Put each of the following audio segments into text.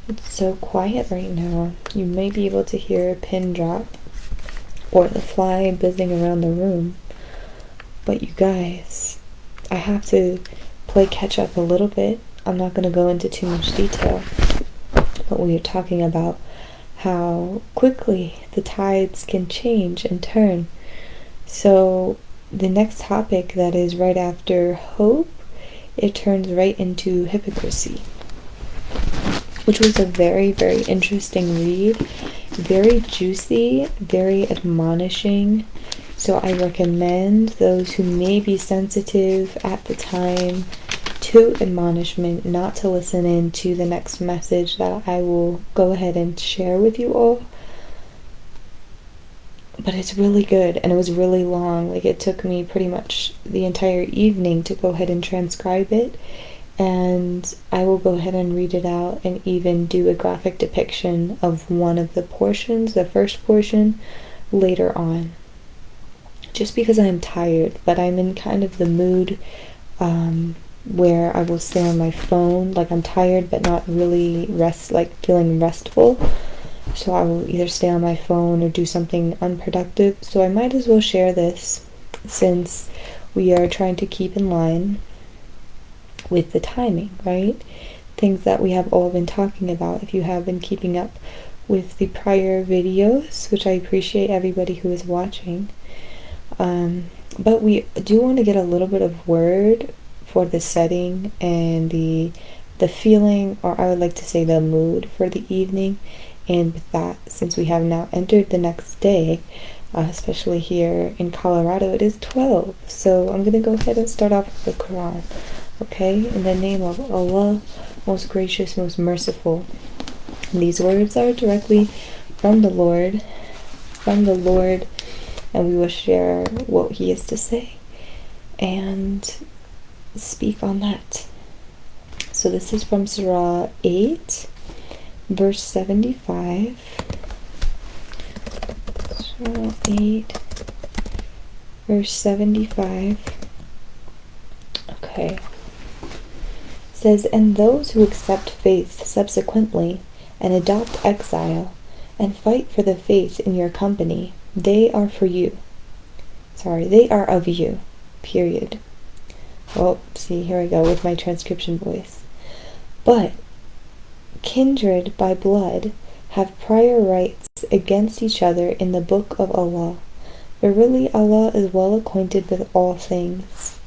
It's so quiet right now. You may be able to hear a pin drop or the fly buzzing around the room. But you guys, I have to play catch up a little bit. I'm not going to go into too much detail. But we are talking about how quickly the tides can change and turn. So the next topic that is right after hope, it turns right into hypocrisy, which was a very, very interesting read. Very juicy, very admonishing. So I recommend those who may be sensitive at the time to admonishment not to listen in to the next message that I will go ahead and share with you all. But it's really good, and it was really long. Like, it took me pretty much the entire evening to go ahead and transcribe it, and I will go ahead and read it out and even do a graphic depiction of one of the portions, the first portion, later on. Just because I'm tired, but I'm in kind of the mood where I will stay on my phone. Like, I'm tired but not really feeling restful. So I will either stay on my phone or do something unproductive. So I might as well share this since we are trying to keep in line with the timing, right? Things that we have all been talking about. If you have been keeping up with the prior videos, which I appreciate everybody who is watching. But we do want to get a little bit of word for the setting and the feeling, or I would like to say the mood for the evening. And with that, since we have now entered the next day, especially here in Colorado, it is 12. So I'm going to go ahead and start off with the Quran. Okay? In the name of Allah, most gracious, most merciful. And these words are directly from the Lord, and we will share what He has to say and speak on that. So this is from Surah 8, verse 75. Surah 8, verse 75. Okay. It says, "And those who accept faith subsequently and adopt exile and fight for the faith in your company, they are for you. They are of you. Period." Oh, see, here I go with my transcription voice. "But kindred by blood have prior rights against each other in the book of Allah. Verily Allah is well acquainted with all things."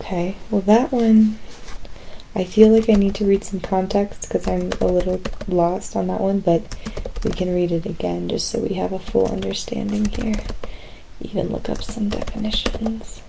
Okay, well that one, I feel like I need to read some context because I'm a little lost on that one, but we can read it again just so we have a full understanding here. Even look up some definitions.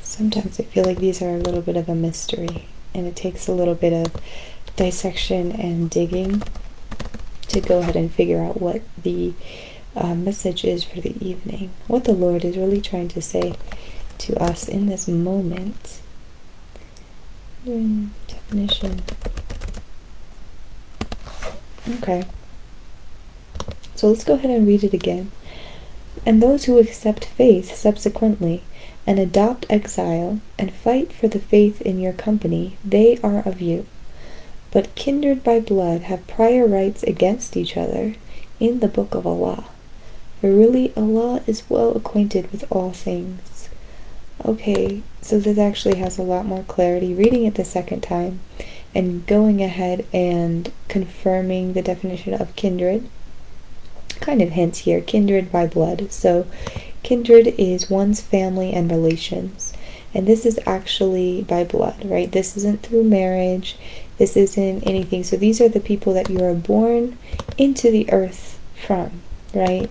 Sometimes I feel like these are a little bit of a mystery, and it takes a little bit of dissection and digging to go ahead and figure out what the message is for the evening, what the Lord is really trying to say to us in this moment. Definition. Okay. So let's go ahead and read it again. "And those who accept faith subsequently and adopt exile and fight for the faith in your company, they are of you. But kindred by blood have prior rights against each other in the book of Allah. Verily Allah is well acquainted with all things." Okay, so this actually has a lot more clarity. Reading it the second time and going ahead and confirming the definition of kindred. Kind of hints here, kindred by blood. So kindred is one's family and relations. And this is actually by blood, right? This isn't through marriage. This isn't anything. So these are the people that you are born into the earth from, right?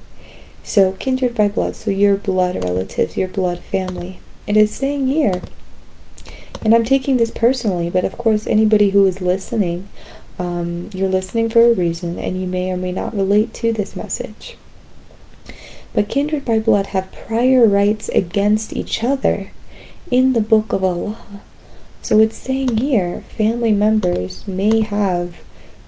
So kindred by blood. So your blood relatives, your blood family. It is saying here, and I'm taking this personally, but of course anybody who is listening, you're listening for a reason, and you may or may not relate to this message. But kindred by blood have prior rights against each other in the book of Allah. So it's saying here, family members may have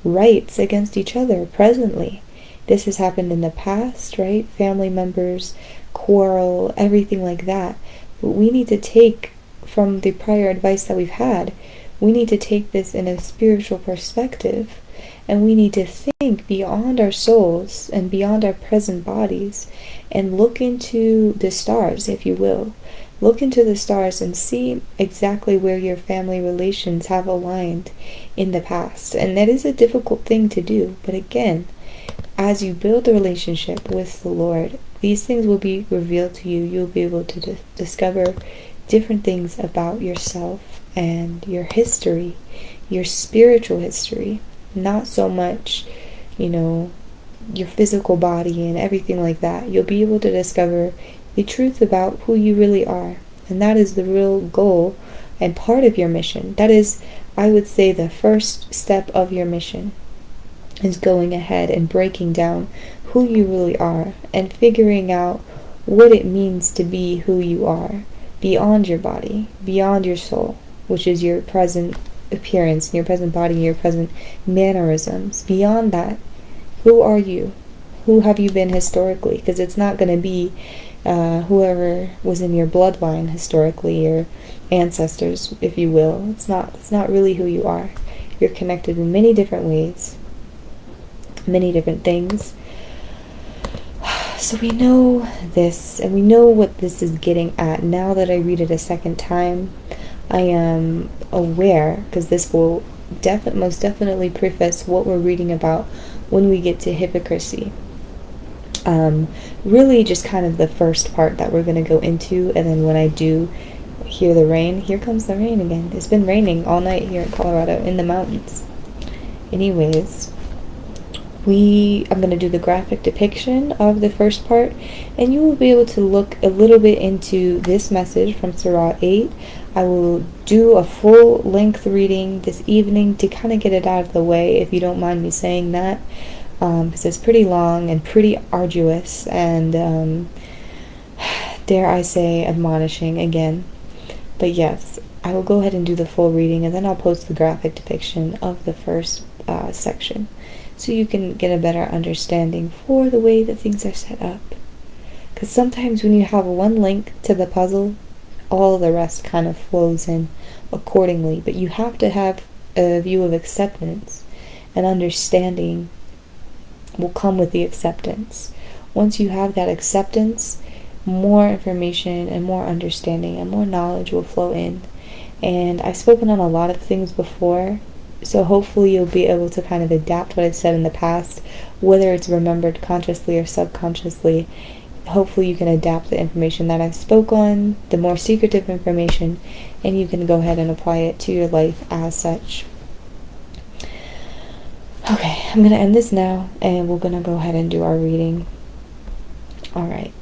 rights against each other presently. This has happened in the past, right? Family members quarrel, everything like that. But we need to take from the prior advice that we've had, we need to take this in a spiritual perspective, and we need to think beyond our souls and beyond our present bodies and look into the stars, if you will. Look into the stars and see exactly where your family relations have aligned in the past. And that is a difficult thing to do. But again, as you build a relationship with the Lord, these things will be revealed to you. You'll be able to discover different things about yourself and your history, your spiritual history. Not so much, your physical body and everything like that. You'll be able to discover the truth about who you really are. And that is the real goal and part of your mission. That is, I would say, the first step of your mission is going ahead and breaking down who you really are and figuring out what it means to be who you are beyond your body, beyond your soul, which is your present appearance, your present body, your present mannerisms. Beyond that, who are you? Who have you been historically? Because it's not going to be whoever was in your bloodline historically, your ancestors, if you will. It's not really who you are. You're connected in many different ways, many different things. So we know this, and we know what this is getting at. Now that I read it a second time, I am aware, because this will most definitely preface what we're reading about when we get to hypocrisy. Really just kind of the first part that we're going to go into, and then when I do hear the rain, here comes the rain again. It's been raining all night here in Colorado, in the mountains. Anyways, I'm going to do the graphic depiction of the first part, and you will be able to look a little bit into this message from Surah 8. I will do a full length reading this evening to kind of get it out of the way, if you don't mind me saying that, because it's pretty long and pretty arduous and, dare I say, admonishing again. But yes, I will go ahead and do the full reading, and then I'll post the graphic depiction of the first section, so you can get a better understanding for the way that things are set up. Because sometimes when you have one link to the puzzle, all the rest kind of flows in accordingly. But you have to have a view of acceptance, and understanding will come with the acceptance. Once you have that acceptance, more information and more understanding and more knowledge will flow in. And I've spoken on a lot of things before, so hopefully you'll be able to kind of adapt what I've said in the past, whether it's remembered consciously or subconsciously. Hopefully you can adapt the information that I spoke on, the more secretive information, and you can go ahead and apply it to your life as such. Okay, I'm going to end this now, and we're going to go ahead and do our reading. Alright.